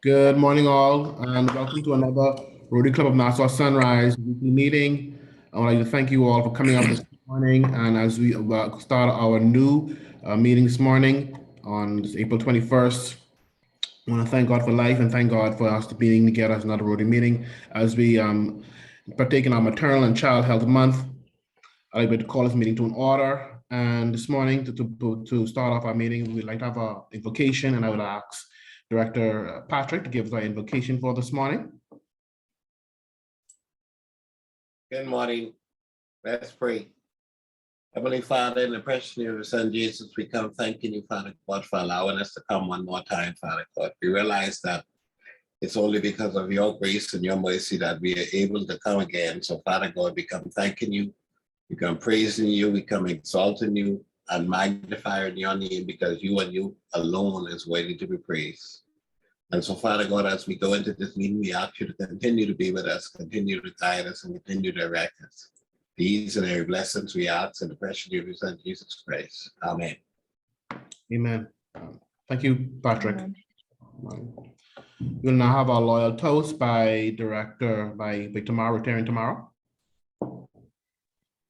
Good morning, all, and welcome to another Rotary Club of Nassau Sunrise weekly meeting. I would like to thank you all for coming out this morning, and as we start our new meeting this morning on this April 21st, I want to thank God for life and thank God for us being together as another Rotary meeting as we partake in our Maternal and Child Health Month. I'd like to call this meeting to an order. And this morning, to start off our meeting, we'd like to have an invocation, and I would ask Director Patrick to give us our invocation for this morning. Good morning. Let's pray. Heavenly Father, in the precious name of your Son Jesus, we come thanking you, Father God, for allowing us to come one more time, Father God. We realize that it's only because of your grace and your mercy that we are able to come again. So, Father God, we come thanking you. We come praising you, we come exalting you and magnifying your name because you and you alone is worthy to be praised. And so, Father God, as we go into this meeting, we ask you to continue to be with us, continue to guide us, and continue to direct us. These and every blessings we ask in the precious name of your Son, Jesus Christ. Amen. Amen. Thank you, Patrick. We'll now have our loyal toast by tomorrow, Rotarian tomorrow.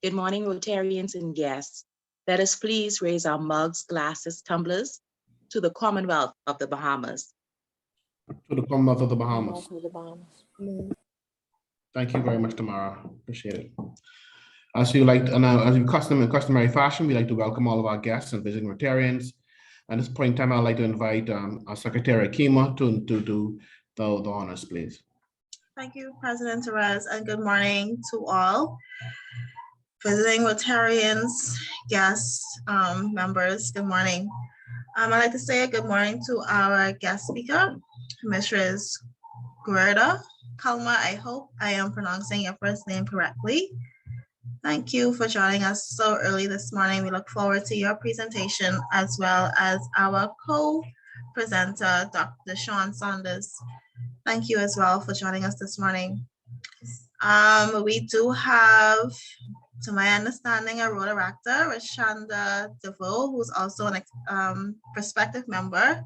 Good morning, Rotarians and guests. Let us please raise our mugs, glasses, tumblers to the Commonwealth of the Bahamas. To the Commonwealth of the Bahamas. Thank you very much, Tamara. Appreciate it. As we customary fashion, we like to welcome all of our guests and visiting Rotarians. At this point in time, I'd like to invite our Secretary Akima to do the honors, please. Thank you, President Therese, and good morning to all. Visiting Rotarians, guests, members, good morning. I'd like to say a good morning to our guest speaker, Mrs. Guerda Kalma. I hope I am pronouncing your first name correctly. Thank you for joining us so early this morning. We look forward to your presentation as well as our co-presenter, Dr. Sean Saunders. Thank you as well for joining us this morning. We do have, to my understanding, a Rotaract, Rashanda DeVoe, who's also a prospective member,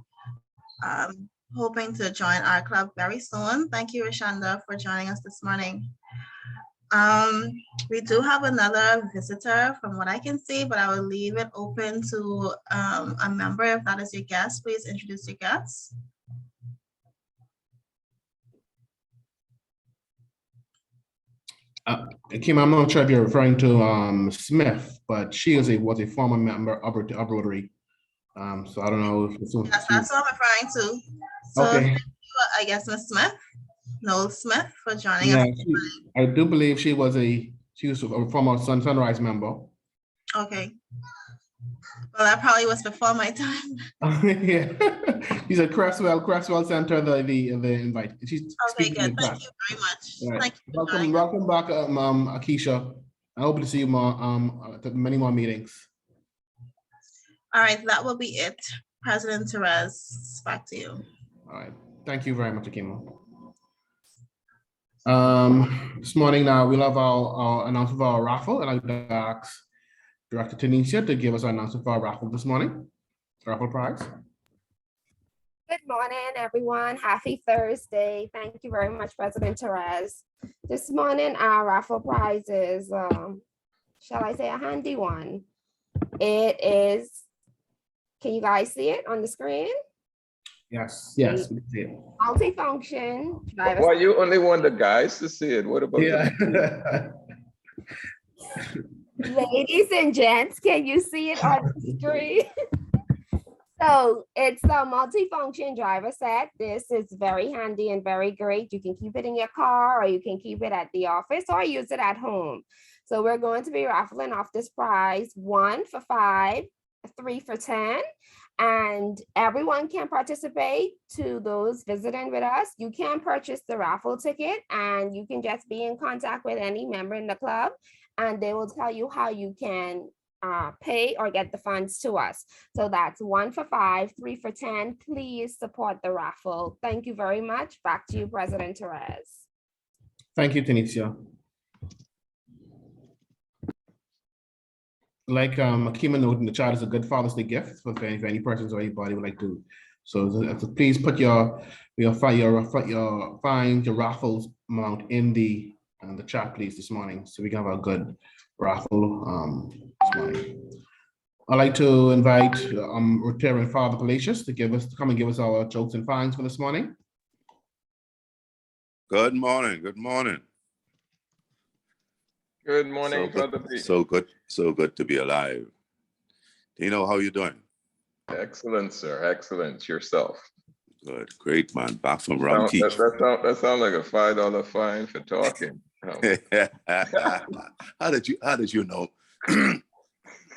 hoping to join our club very soon. Thank you, Rashanda, for joining us this morning. We do have another visitor from what I can see, but I will leave it open to a member. If that is your guest, please introduce your guest. Kim, I'm not sure if you're referring to Smith, but she was a former member of Rotary. So I don't know if it's yes, that's what I'm referring to. So okay. Thank you, I guess, Ms. Smith, Noel Smith, for joining us. I do believe she was a former Sunrise member. Okay. Well, that probably was before my time. Yeah, he's at Cresswell Center. The invite. She's okay, good. Thank you very much. Right. Thank you. Welcome back, Akeisha. I hope to see you more, many more meetings. All right, that will be it. President Therese, back to you. All right, thank you very much, Akima. This morning now we'll have our announcement of our raffle, and I'd like to ask Director Tanisha to give us our announcement for our raffle this morning. Raffle prize. Good morning, everyone. Happy Thursday. Thank you very much, President Therese. This morning, our raffle prize is, shall I say, a handy one. It is, can you guys see it on the screen? Yes, we can see it. Multifunction. Well, you only want the guys to see it. What about Ladies and gents, can you see it on the screen? So it's a multifunction driver set. This is very handy and very great. You can keep it in your car, or you can keep it at the office, or use it at home. So we're going to be raffling off this prize, 1 for 5, 3 for 10. And everyone can participate. To those visiting with us, you can purchase the raffle ticket, and you can just be in contact with any member in the club, and they will tell you how you can pay or get the funds to us. So that's 1 for 5, 3 for 10. Please support the raffle. Thank you very much. Back to you, President Therese. Thank you, Tanisha. Like Akima noted in the chat, is a good Father's Day gift for any persons or anybody would like to So please put your fines, your raffles amount in the chat, please, this morning, so we can have a good raffle this morning. I'd like to invite Retiring Father Palacios to come and give us our jokes and fines for this morning. Good morning. Good morning. Good morning, Father P. So good to be alive. Dino, how you doing? Excellent, sir. Excellent. Yourself. Good. Great, man. Back from Rumkey. That sounds like a $5 fine for talking. How did you know?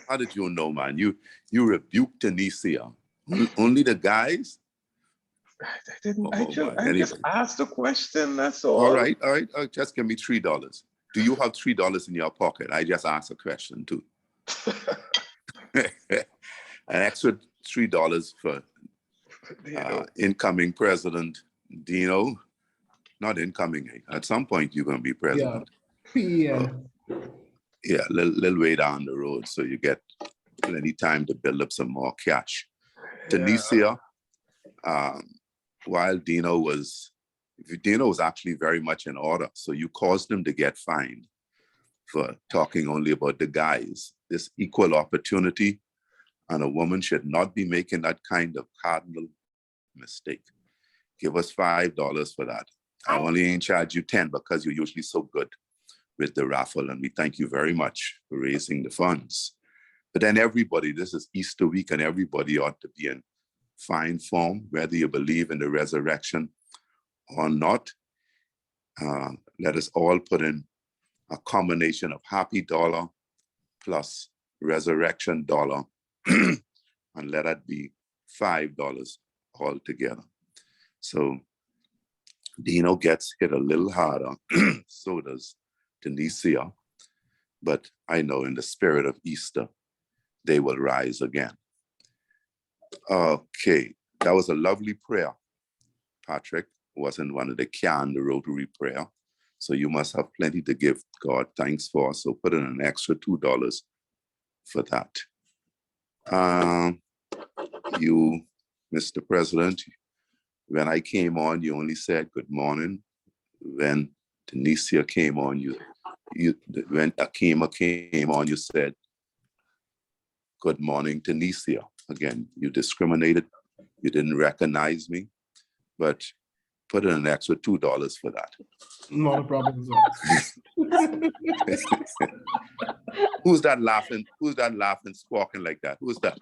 How did you know, man? You rebuked Tunisia. Only the guys? I just asked a question, that's all. All right. Just give me $3. Do you have $3 in your pocket? I just asked a question too. An extra $3 for incoming President Dino. Not incoming. At some point, you're going to be president. Yeah. Yeah, a little way down the road, so you get plenty time to build up some more cash. Yeah. Tunisia, while Dino was actually very much in order, so you caused him to get fined for talking only about the guys. This equal opportunity, and a woman should not be making that kind of cardinal mistake. Give us $5 for that. I only ain't charge you 10 because you're usually so good with the raffle, and we thank you very much for raising the funds. But then everybody, this is Easter week, and everybody ought to be in fine form, whether you believe in the resurrection or not. Let us all put in a combination of happy dollar plus resurrection dollar, and let that be $5 altogether. So Dino gets hit a little harder, so does Tunisia, but I know in the spirit of Easter, they will rise again. Okay, that was a lovely prayer, Patrick. Wasn't one of the canned rotary prayer, so you must have plenty to give God thanks for, so put in an extra $2 for that. You, Mr. President, when I came on, you only said good morning. When Tunisia came on, when Akima came on, you said, good morning, Tunisia. Again, you discriminated. You didn't recognize me, but put in an extra $2 for that. Not a problem. Who's that laughing? Who's that laughing, squawking like that? Who's that?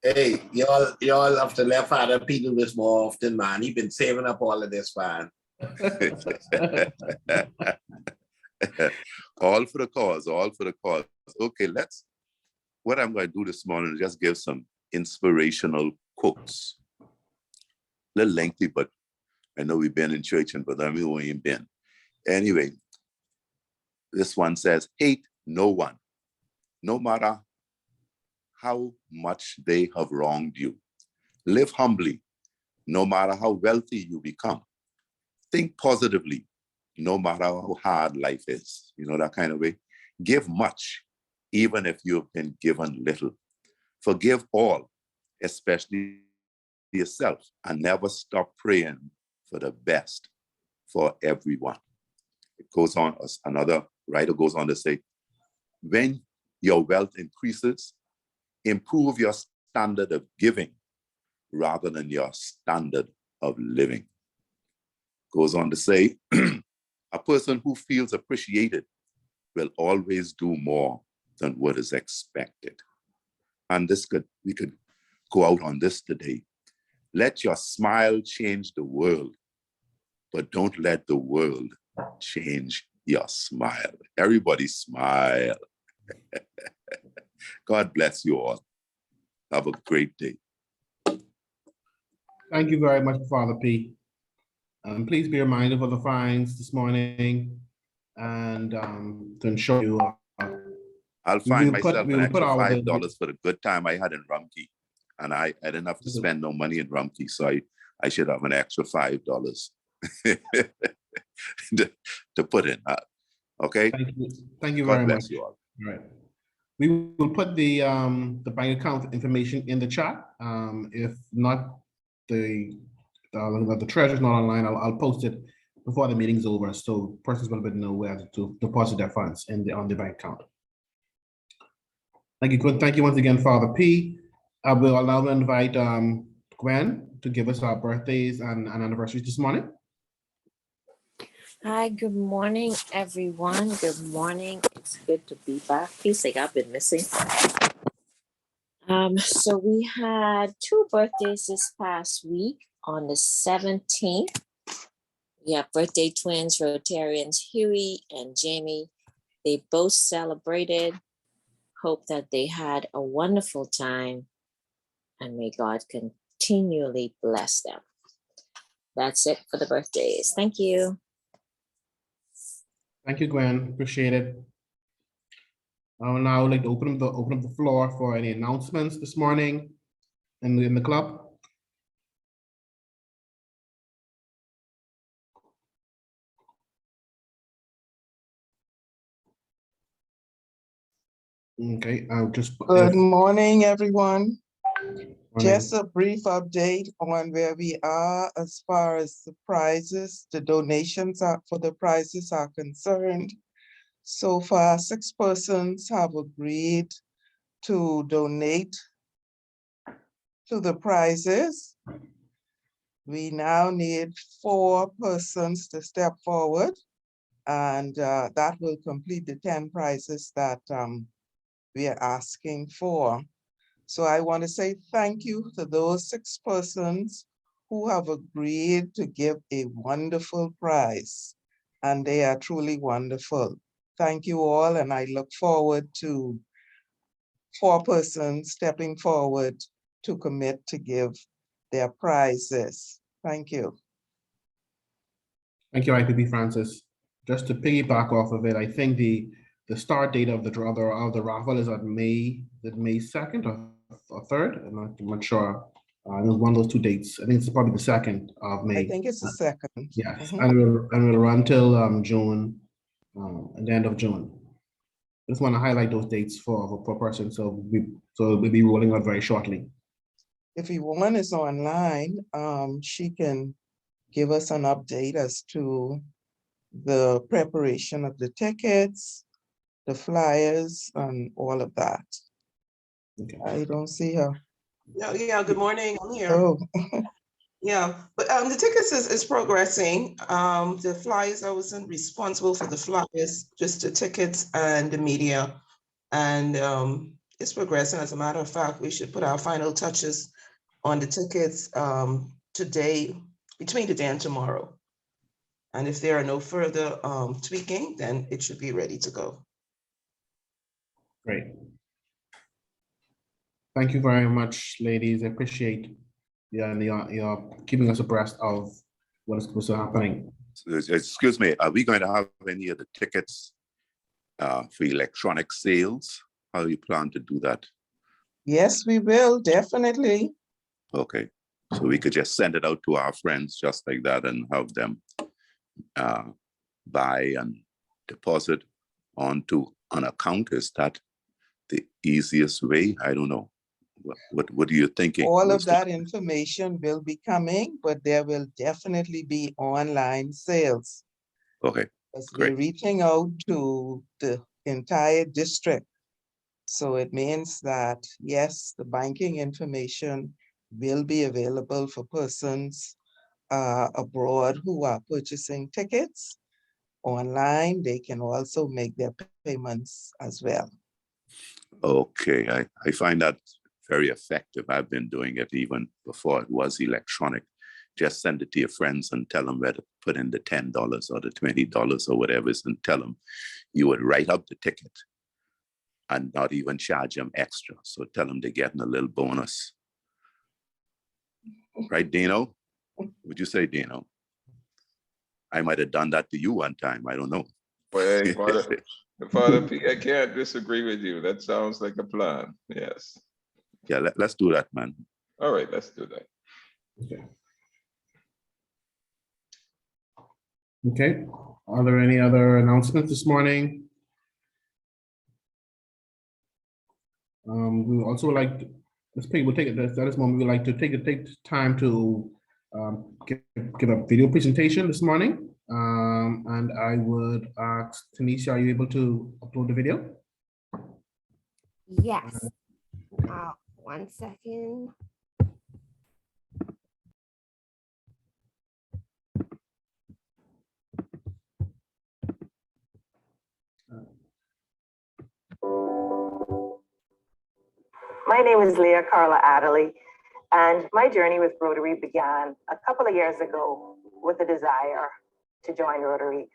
Hey, y'all have to let Father P do this more often, man. He's been saving up all of this, man. All for the cause, all for the cause. Okay, what I'm going to do this morning is just give some inspirational quotes. A little lengthy, but I know we've been in church, but I mean, we ain't been. Anyway, this one says, hate no one, no matter how much they have wronged you. Live humbly, no matter how wealthy you become. Think positively, no matter how hard life is. You know, that kind of way. Give much, even if you've been given little. Forgive all, especially yourself, and never stop praying for the best for everyone. It goes on, another writer goes on to say, when your wealth increases, improve your standard of giving rather than your standard of living. Goes on to say, a person who feels appreciated will always do more than what is expected. And we could go out on this today. Let your smile change the world, but don't let the world change your smile. Everybody smile. God bless you all. Have a great day. Thank you very much, Father P. Please be reminded of the fines this morning, and to ensure you I'll find myself an extra $5 for the good time I had in Rumkey. And I didn't have to spend no money in Rumkey, so I should have an extra $5 to put in. Okay? Thank you very much. God bless you all. All right. We will put the bank account information in the chat. If not, the treasurer's not online, I'll post it before the meeting's over, so persons will know where to deposit their funds on the bank account. Thank you, good. Thank you once again, Father P. I will allow to invite Gwen to give us our birthdays and anniversaries this morning. Hi, good morning, everyone. Good morning. It's good to be back. Feels like I've been missing. So we had 2 birthdays this past week. On the 17th, we have birthday twins, Rotarians Huey and Jamie. They both celebrated. Hope that they had a wonderful time, and may God continually bless them. That's it for the birthdays. Thank you. Thank you, Gwen. Appreciate it. I would now like to open up the floor for any announcements this morning in the club. Okay, I'll just. Good morning, everyone. Morning. Just a brief update on where we are as far as the prizes, the donations for the prizes are concerned. So far, 6 persons have agreed to donate to the prizes. We now need 4 persons to step forward, and that will complete the 10 prizes that we are asking for. So I want to say thank you to those 6 persons who have agreed to give a wonderful prize, and they are truly wonderful. Thank you all, and I look forward to 4 persons stepping forward to commit to give their prizes. Thank you. Thank you, IPP Francis. Just to piggyback off of it, I think the start date of the raffle is on May 2nd or 3rd. I'm not sure. It was one of those 2 dates. I think it's probably the 2nd of May. I think it's the 2nd. Yes, and we'll run till June, at the end of June. Just want to highlight those dates for person, so we'll be rolling out very shortly. If Yvonne is online, she can give us an update as to the preparation of the tickets, the flyers, and all of that. Okay. I don't see her. Yeah, good morning. I'm here. Oh, Yeah, but the tickets is progressing. The flyers, I wasn't responsible for the flyers, just the tickets and the media. And it's progressing. As a matter of fact, we should put our final touches on the tickets today, between today and tomorrow. And if there are no further tweaking, then it should be ready to go. Great. Thank you very much, ladies. I appreciate you're keeping us abreast of what is happening. Excuse me, are we going to have any of the tickets for electronic sales? How do you plan to do that? yes, we will, definitely. Okay, so we could just send it out to our friends just like that and have them buy and deposit onto an account. Is that the easiest way? I don't know. What are you thinking? All of that information will be coming, but there will definitely be online sales. Okay, We're great. reaching out to the entire district. So it means that, yes, the banking information will be available for persons abroad who are purchasing tickets online. They can also make their payments as well. Okay, I find that very effective. I've been doing it even before it was electronic. Just send it to your friends and tell them where to put in the $10 or the $20 or whatever it is, and tell them you would write up the ticket and not even charge them extra. So tell them they're getting a little bonus. Right, Dino? Would you say, Dino? I might have done that to you one time. I don't know. Well, Father P, I can't disagree with you. That sounds like a plan. Yes. Yeah, let's do that, man. All right, let's do that. Okay. Okay. Are there any other announcements this morning? We also like to, we'll take it at this moment. We like to take time to give a video presentation this morning. And I would ask Tanisha, are you able to upload the video? Yes. 1 second. My name is Leah Carla Adderley, and my journey with Rotary began a couple of years ago with a desire to join Rotary.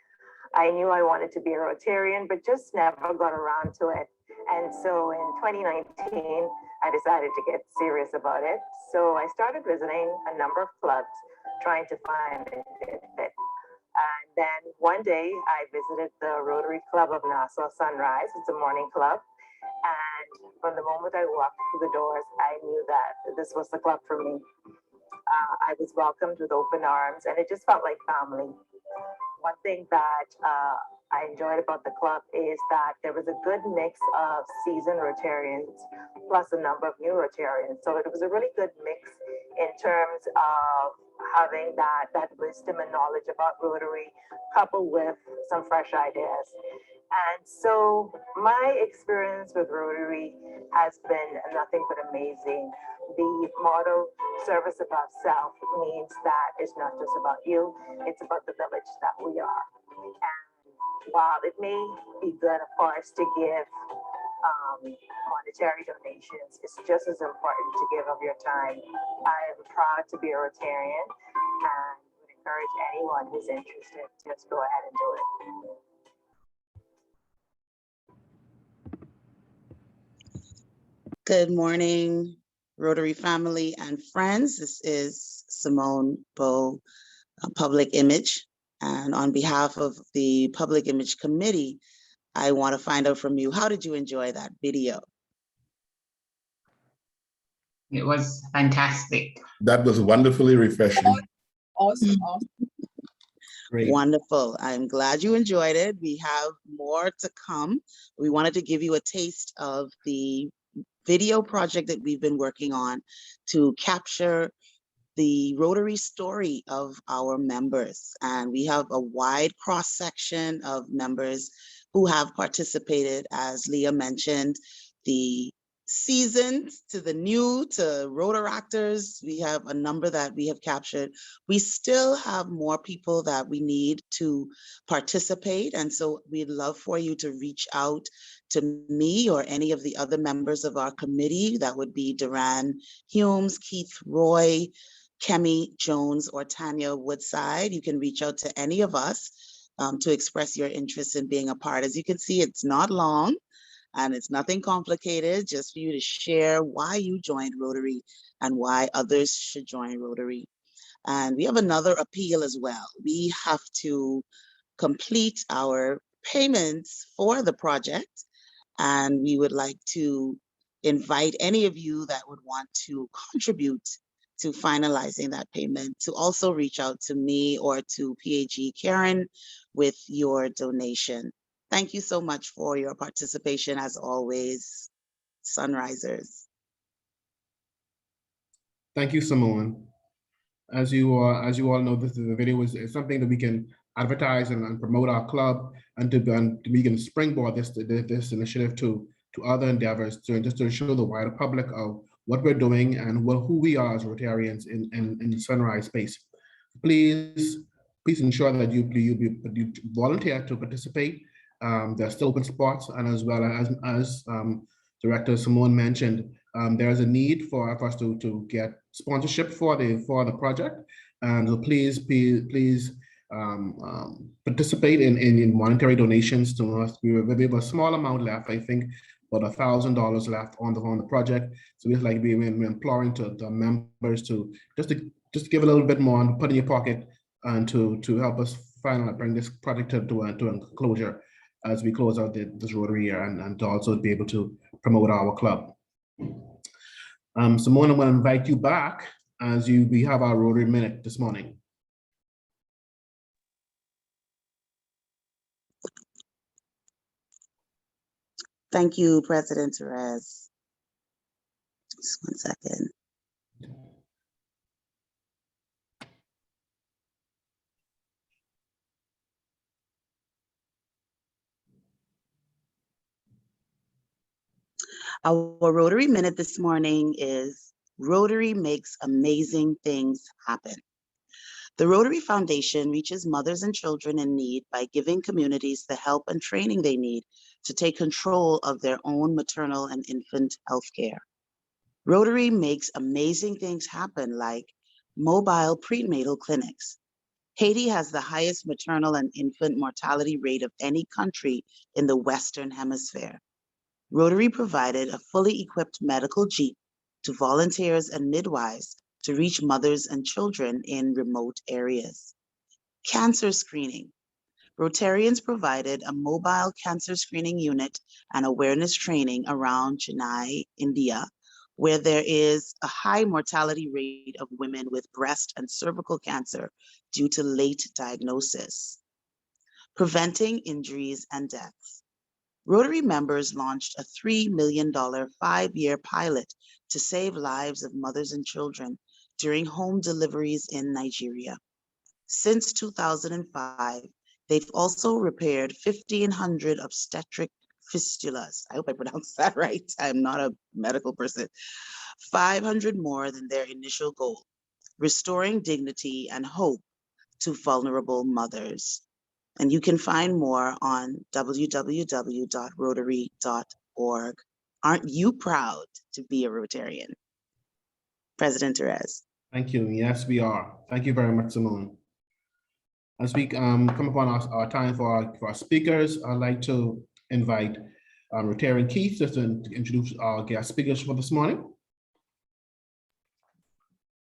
I knew I wanted to be a Rotarian, but just never got around to it. And so in 2019, I decided to get serious about it. So I started visiting a number of clubs, trying to find a good fit. And then one day I visited the Rotary Club of Nassau Sunrise. It's a morning club. And from the moment I walked through the doors, I knew that this was the club for me. I was welcomed with open arms, and it just felt like family. One thing that I enjoyed about the club is that there was a good mix of seasoned Rotarians plus a number of new Rotarians. So it was a really good mix in terms of having that wisdom and knowledge about Rotary coupled with some fresh ideas. And so my experience with Rotary has been nothing but amazing. The motto, service above self, means that it's not just about you, it's about the village that we are. And while it may be good, of course, to give monetary donations, it's just as important to give of your time. I am proud to be a Rotarian and would encourage anyone who's interested to just go ahead and do it. Good morning, Rotary family and friends. This is Simone Bowe, Public Image. And on behalf of the Public Image Committee, I want to find out from you, how did you enjoy that video? It was fantastic. That was wonderfully refreshing. Awesome. Great. Wonderful. I'm glad you enjoyed it. We have more to come. We wanted to give you a taste of the video project that we've been working on to capture the Rotary story of our members. And we have a wide cross-section of members who have participated, as Leah mentioned, the seasoned to the new to Rotaractors. We have a number that we have captured. We still have more people that we need to participate. And so we'd love for you to reach out to me or any of the other members of our committee. That would be Duran Humes, Keith Roy, Kemi Jones, or Tanya Woodside. You can reach out to any of us to express your interest in being a part. As you can see, it's not long and it's nothing complicated, just for you to share why you joined Rotary and why others should join Rotary. And we have another appeal as well. We have to complete our payments for the project, and we would like to invite any of you that would want to contribute to finalizing that payment to also reach out to me or to PAG Karen with your donation. Thank you so much for your participation, as always, Sunrisers. Thank you, Simone. As you all know, this is a video is something that we can advertise and promote our club, and we can springboard this initiative to other endeavors, just to show the wider public of what we're doing and who we are as Rotarians in the Sunrise space. Please ensure that you volunteer to participate. There are still open spots, and as well as Director Simone mentioned, there is a need for us to get sponsorship for the project, and so please participate in monetary donations to us. We have a small amount left, I think about $1,000 left on the project. So we're imploring to the members to just give a little bit more and put in your pocket, and to help us finally bring this project to a closure as we close out this Rotary year, and to also be able to promote our club. Simone, I'm going to invite you back as we have our Rotary Minute this morning. Thank you, President Therese. Just one second. Our Rotary Minute this morning is Rotary makes amazing things happen. The Rotary Foundation reaches mothers and children in need by giving communities the help and training they need to take control of their own maternal and infant health care. Rotary makes amazing things happen like mobile prenatal clinics. Haiti has the highest maternal and infant mortality rate of any country in the Western Hemisphere. Rotary provided a fully equipped medical jeep to volunteers and midwives to reach mothers and children in remote areas. Cancer screening. Rotarians provided a mobile cancer screening unit and awareness training around Chennai, India, where there is a high mortality rate of women with breast and cervical cancer due to late diagnosis. Preventing injuries and deaths. Rotary members launched a $3 million 5-year pilot to save lives of mothers and children during home deliveries in Nigeria. Since 2005, they've also repaired 1,500 obstetric fistulas. I hope I pronounced that right. I'm not a medical person. 500 more than their initial goal, restoring dignity and hope to vulnerable mothers. And you can find more on www.rotary.org. Aren't you proud to be a Rotarian? President Therese. Thank you. Yes, we are. Thank you very much, Simone. As we come upon our time for our speakers, I'd like to invite Rotarian Keith just to introduce our guest speakers for this morning.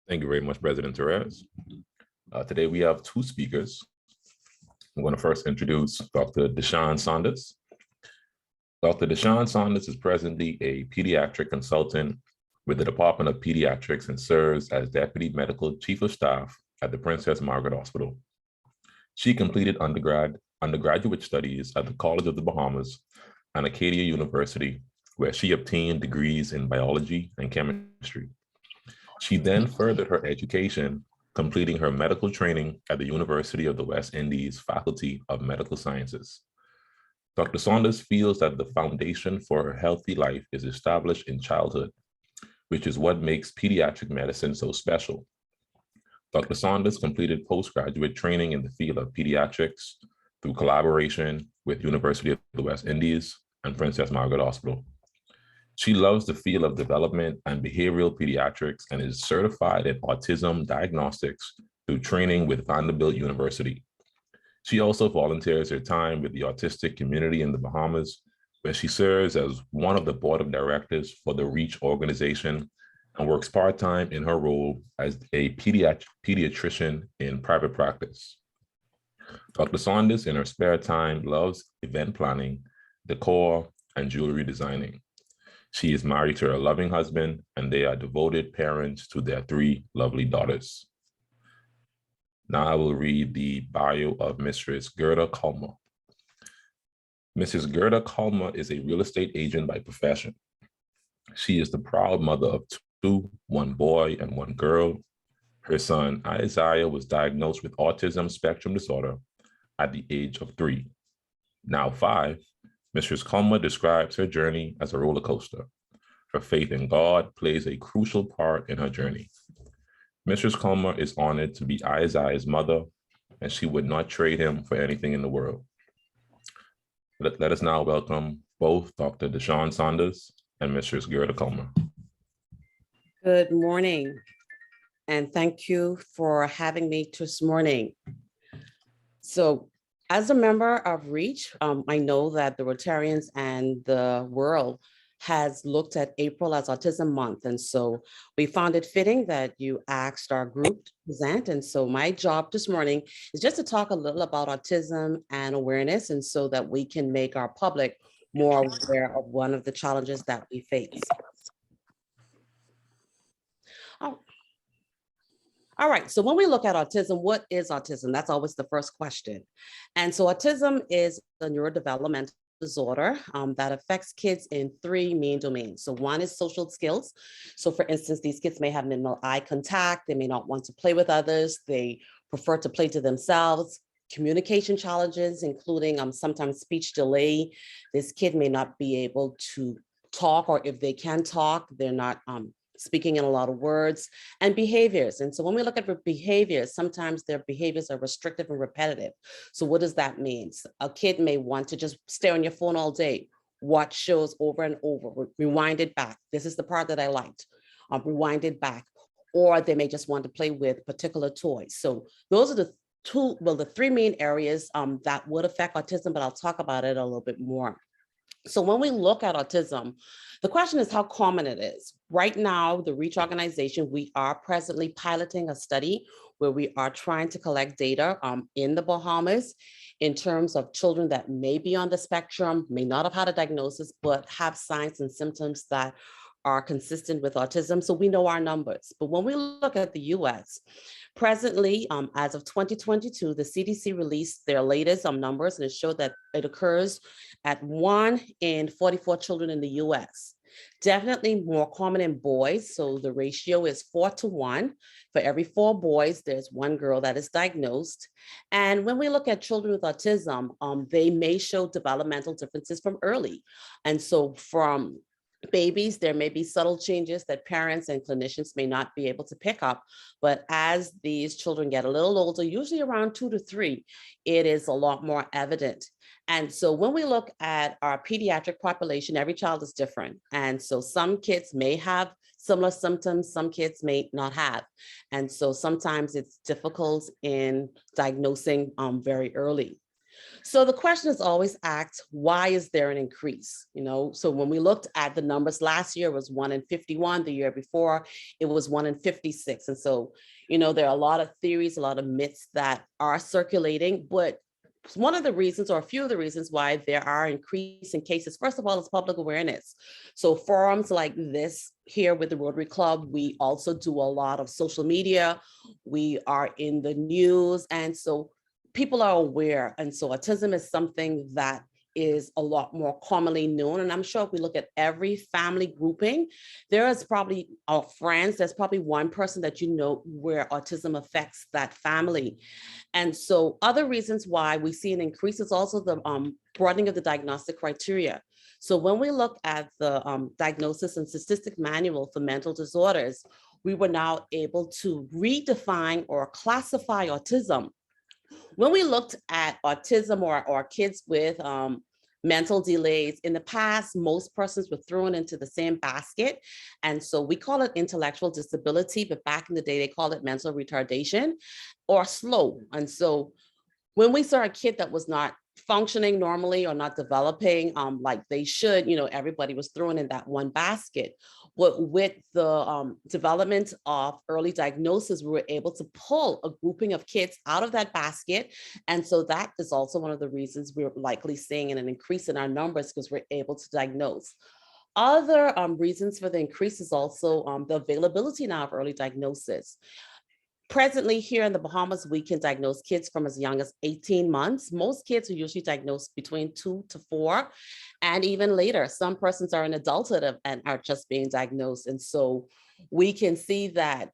Thank you very much, President Therese. Today we have two speakers. I'm going to first introduce Dr. Deshawn Saunders. Dr. Deshawn Saunders is presently a pediatric consultant with the Department of Pediatrics and serves as Deputy Medical Chief of Staff at the Princess Margaret Hospital. She completed undergraduate studies at the College of the Bahamas and Acadia University, where she obtained degrees in biology and chemistry. She then furthered her education, completing her medical training at the University of the West Indies Faculty of Medical Sciences. Dr. Saunders feels that the foundation for a healthy life is established in childhood, which is what makes pediatric medicine so special. Dr. Saunders completed postgraduate training in the field of pediatrics through collaboration with University of the West Indies and Princess Margaret Hospital. She loves the field of development and behavioral pediatrics and is certified in autism diagnostics through training with Vanderbilt University. She also volunteers her time with the autistic community in the Bahamas, where she serves as one of the board of directors for the REACH organization and works part-time in her role as a pediatrician in private practice. Dr. Saunders, in her spare time, loves event planning, decor, and jewelry designing. She is married to her loving husband, and they are devoted parents to their 3 lovely daughters. Now I will read the bio of Mistress Gerda Kalmer. Mrs. Gerda Kalmer is a real estate agent by profession. She is the proud mother of 2, 1 boy and 1 girl. Her son, Isaiah, was diagnosed with autism spectrum disorder at the age of 3. Now 5, Mistress Kalmer describes her journey as a roller coaster. Her faith in God plays a crucial part in her journey. Mistress Kalmer is honored to be Isaiah's mother, and she would not trade him for anything in the world. Let us now welcome both Dr. Deshawn Saunders and Mistress Gerda Kalmer. Good morning, and thank you for having me this morning. So, as a member of REACH, I know that the Rotarians and the world has looked at April as Autism Month. And so we found it fitting that you asked our group to present. And so my job this morning is just to talk a little about autism and awareness, and so that we can make our public more aware of one of the challenges that we face. All right, so when we look at autism, what is autism? That's always the first question. And so autism is a neurodevelopmental disorder that affects kids in 3 main domains. So one is social skills. So for instance, these kids may have minimal eye contact. They may not want to play with others. They prefer to play to themselves. Communication challenges, including sometimes speech delay. This kid may not be able to talk, or if they can talk, they're not speaking in a lot of words, and behaviors. And so when we look at behaviors, sometimes their behaviors are restrictive and repetitive. So what does that mean? A kid may want to just stare on your phone all day, watch shows over and over, rewind it back. This is the part that I liked, rewind it back. Or they may just want to play with particular toys. So those are the 3 main areas that would affect autism, but I'll talk about it a little bit more. So when we look at autism, the question is how common it is. Right now, the REACH organization, we are presently piloting a study where we are trying to collect data in the Bahamas in terms of children that may be on the spectrum, may not have had a diagnosis, but have signs and symptoms that are consistent with autism. So we know our numbers. But when we look at the US, presently, as of 2022, the CDC released their latest numbers, and it showed that it occurs at 1 in 44 children in the US. Definitely more common in boys. So the ratio is 4 to 1. For every 4 boys, there's 1 girl that is diagnosed. And when we look at children with autism, they may show developmental differences from early. And so from babies, there may be subtle changes that parents and clinicians may not be able to pick up. But as these children get a little older, usually around 2 to 3, it is a lot more evident. And so when we look at our pediatric population, every child is different. And so some kids may have similar symptoms, some kids may not have. And so sometimes it's difficult in diagnosing very early. So the question is always asked, why is there an increase? So when we looked at the numbers last year, it was 1 in 51. The year before, it was 1 in 56. And so, there are a lot of theories, a lot of myths that are circulating, but one of the reasons, or a few of the reasons why there are increasing cases, first of all, is public awareness. So forums like this here with the Rotary Club, we also do a lot of social media. We are in the news. And so people are aware. And so autism is something that is a lot more commonly known. And I'm sure if we look at every family grouping, there is probably friends, there's probably one person that where autism affects that family. And so other reasons why we see an increase is also the broadening of the diagnostic criteria. So when we look at the Diagnosis and Statistic Manual for Mental Disorders, we were now able to redefine or classify autism. When we looked at autism or kids with mental delays, in the past, most persons were thrown into the same basket. And so we call it intellectual disability, but back in the day, they called it mental retardation or slow. And so when we saw a kid that was not functioning normally or not developing like they should, everybody was thrown in that one basket. But with the development of early diagnosis, we were able to pull a grouping of kids out of that basket. And so that is also one of the reasons we're likely seeing an increase in our numbers, because we're able to diagnose. Other reasons for the increase is also the availability now of early diagnosis. Presently here in the Bahamas, we can diagnose kids from as young as 18 months. Most kids are usually diagnosed between 2 to 4, and even later. Some persons are in adulthood and are just being diagnosed. And so we can see that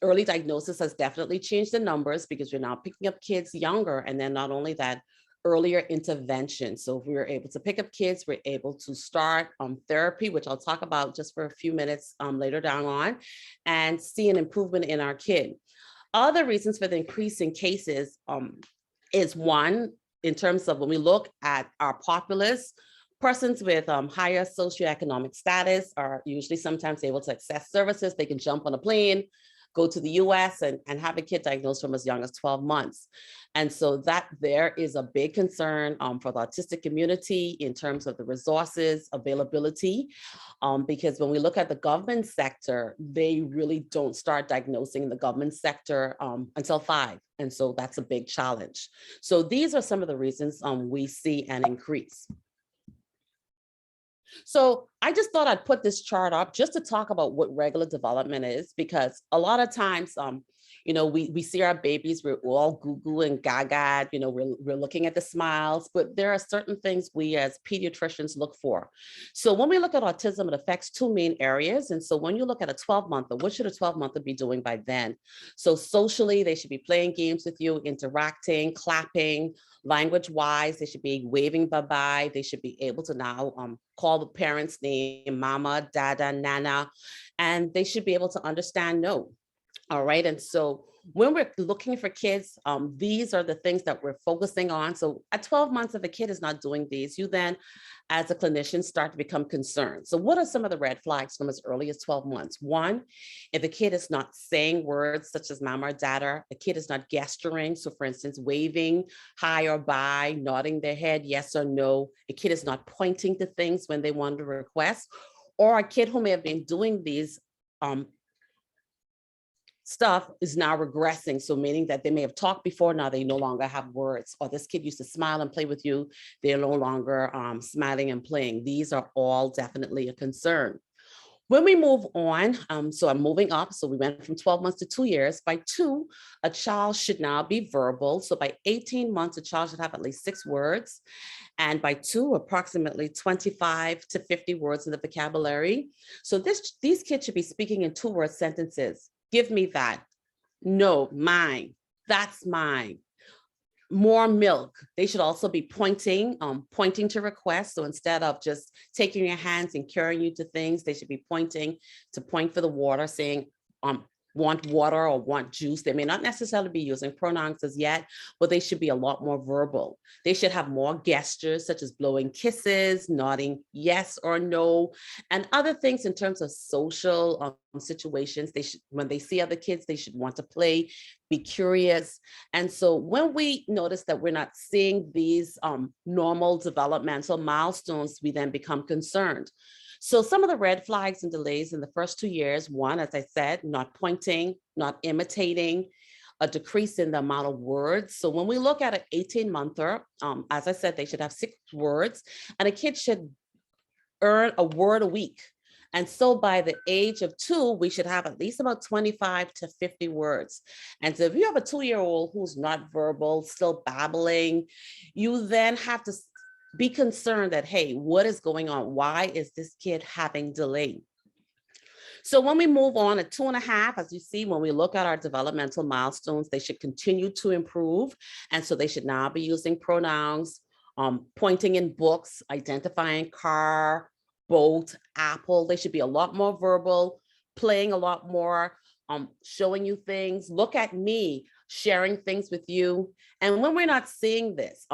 early diagnosis has definitely changed the numbers, because we're now picking up kids younger. And then not only that, earlier intervention. So if we were able to pick up kids, we're able to start therapy, which I'll talk about just for a few minutes later down on, and see an improvement in our kid. Other reasons for the increase in cases is one, in terms of when we look at our populace, persons with higher socioeconomic status are usually sometimes able to access services. They can jump on a plane, go to the US and have a kid diagnosed from as young as 12 months. And so that there is a big concern for the autistic community in terms of the resources, availability, because when we look at the government sector, they really don't start diagnosing in the government sector until 5. And so that's a big challenge. So these are some of the reasons we see an increase. So I just thought I'd put this chart up just to talk about what regular development is, because a lot of times, we see our babies, we're all goo-goo and gaga, we're looking at the smiles, but there are certain things we as pediatricians look for. So when we look at autism, it affects two main areas. And so when you look at a 12-monther, what should a 12-monther be doing by then? So socially, they should be playing games with you, interacting, clapping. Language-wise, they should be waving bye-bye. They should be able to now call the parents' name, mama, dada, nana, and they should be able to understand no. All right. And so when we're looking for kids, these are the things that we're focusing on. So at 12 months, if a kid is not doing these, you then, as a clinician, start to become concerned. So what are some of the red flags from as early as 12 months? One, if a kid is not saying words such as mama or dada, a kid is not gesturing. So for instance, waving hi or bye, nodding their head, yes or no. A kid is not pointing to things when they want to request, or a kid who may have been doing these stuff is now regressing. So meaning that they may have talked before, now they no longer have words, or this kid used to smile and play with you, they're no longer smiling and playing. These are all definitely a concern. When we move on, so I'm moving up. So we went from 12 months to 2 years. By 2, a child should now be verbal. So by 18 months, a child should have at least 6 words. And by 2, approximately 25 to 50 words in the vocabulary. So these kids should be speaking in 2-word sentences. Give me that. No, mine. That's mine. More milk. They should also be pointing to requests. So instead of just taking your hands and carrying you to things, they should be pointing to point for the water, saying, want water or want juice. They may not necessarily be using pronouns as yet, but they should be a lot more verbal. They should have more gestures, such as blowing kisses, nodding yes or no, and other things in terms of social situations. They should, when they see other kids, they should want to play, be curious. And so when we notice that we're not seeing these normal developmental milestones, we then become concerned. So some of the red flags and delays in the first 2 years, one, as I said, not pointing, not imitating, a decrease in the amount of words. So when we look at an 18-monther, as I said, they should have 6 words, and a kid should earn a word a week. And so by the age of 2, we should have at least about 25 to 50 words. And so if you have a 2-year-old who's not verbal, still babbling, you then have to be concerned that, hey, what is going on? Why is this kid having delay? So when we move on at 2.5, as you see, when we look at our developmental milestones, they should continue to improve. And so they should now be using pronouns, pointing in books, identifying car, boat, apple. They should be a lot more verbal, playing a lot more, showing you things, look at me, sharing things with you. And when we're not seeing this,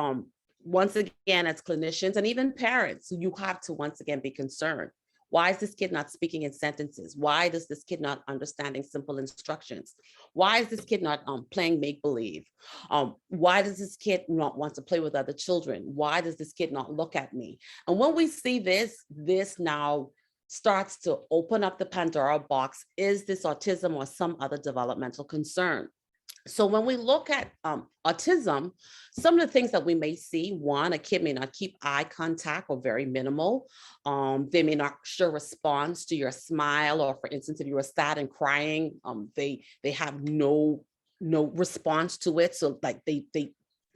once again, as clinicians and even parents, you have to once again be concerned. Why is this kid not speaking in sentences? Why does this kid not understanding simple instructions? Why is this kid not playing make-believe? Why does this kid not want to play with other children? Why does this kid not look at me? And when we see this now starts to open up the Pandora box. Is this autism or some other developmental concern? So when we look at autism, some of the things that we may see, one, a kid may not keep eye contact or very minimal. They may not show response to your smile, or for instance, if you were sad and crying, they have no response to it. So like they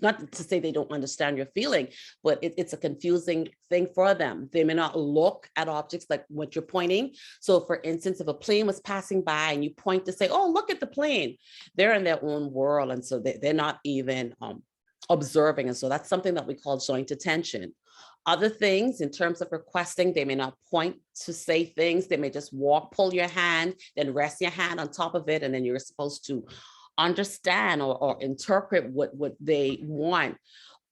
not to say they don't understand your feeling, but it's a confusing thing for them. They may not look at objects like what you're pointing. So for instance, if a plane was passing by and you point to say, oh, look at the plane, they're in their own world. And so they're not even observing. And so that's something that we call joint attention. Other things in terms of requesting, they may not point to say things. They may just walk, pull your hand, then rest your hand on top of it. And then you're supposed to understand or interpret what they want.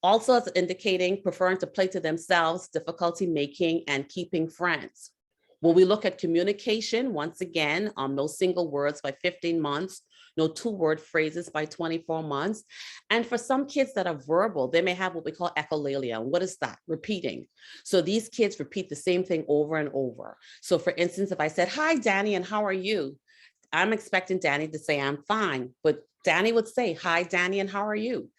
Also, it's indicating preferring to play to themselves, difficulty making and keeping friends. When we look at communication, once again, no single words by 15 months, no 2-word phrases by 24 months. And for some kids that are verbal, they may have what we call echolalia. And what is that? Repeating. So these kids repeat the same thing over and over. So for instance, if I said, hi, Danny, and how are you? I'm expecting Danny to say, I'm fine. But Danny would say, hi, Danny, and how are you?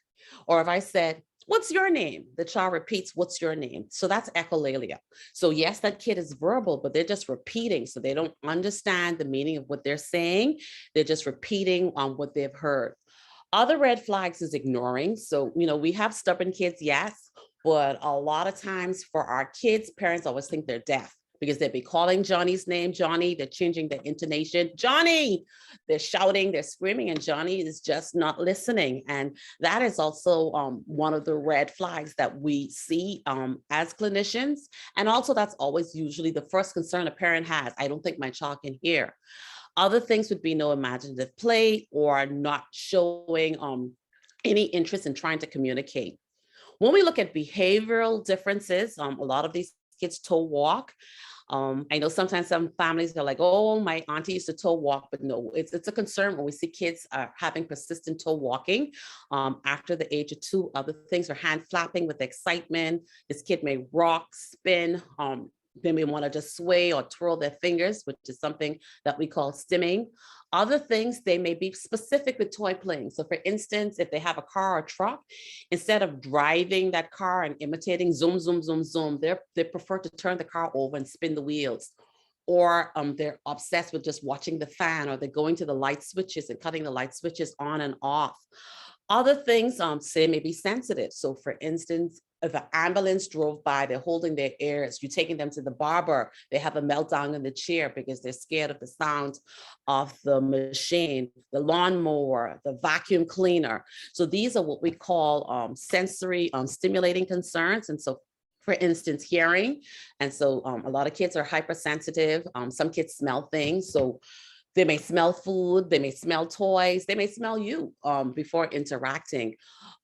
Or if I said, what's your name? The child repeats, what's your name? So that's echolalia. So yes, that kid is verbal, but they're just repeating. So they don't understand the meaning of what they're saying. They're just repeating on what they've heard. Other red flags is ignoring. So, we have stubborn kids, yes, but a lot of times for our kids, parents always think they're deaf because they'd be calling Johnny's name, Johnny, they're changing the intonation, Johnny, they're shouting, they're screaming, and Johnny is just not listening. And that is also one of the red flags that we see as clinicians. And also that's always usually the first concern a parent has. I don't think my child can hear. Other things would be no imaginative play or not showing any interest in trying to communicate. When we look at behavioral differences, a lot of these kids toe walk. I know sometimes some families are like, oh, my auntie used to toe walk, but no, it's a concern when we see kids having persistent toe walking after the age of 2. Other things are hand flapping with excitement. This kid may rock, spin, they may want to just sway or twirl their fingers, which is something that we call stimming. Other things, they may be specific with toy playing. So for instance, if they have a car or truck, instead of driving that car and imitating zoom, zoom, zoom, zoom, they prefer to turn the car over and spin the wheels. Or they're obsessed with just watching the fan, or they're going to the light switches and cutting the light switches on and off. Other things, say, may be sensitive. So for instance, if an ambulance drove by, they're holding their ears, you're taking them to the barber, they have a meltdown in the chair because they're scared of the sound of the machine, the lawnmower, the vacuum cleaner. So these are what we call sensory stimulating concerns. And so for instance, hearing. And so a lot of kids are hypersensitive. Some kids smell things. So they may smell food, they may smell toys, they may smell you before interacting.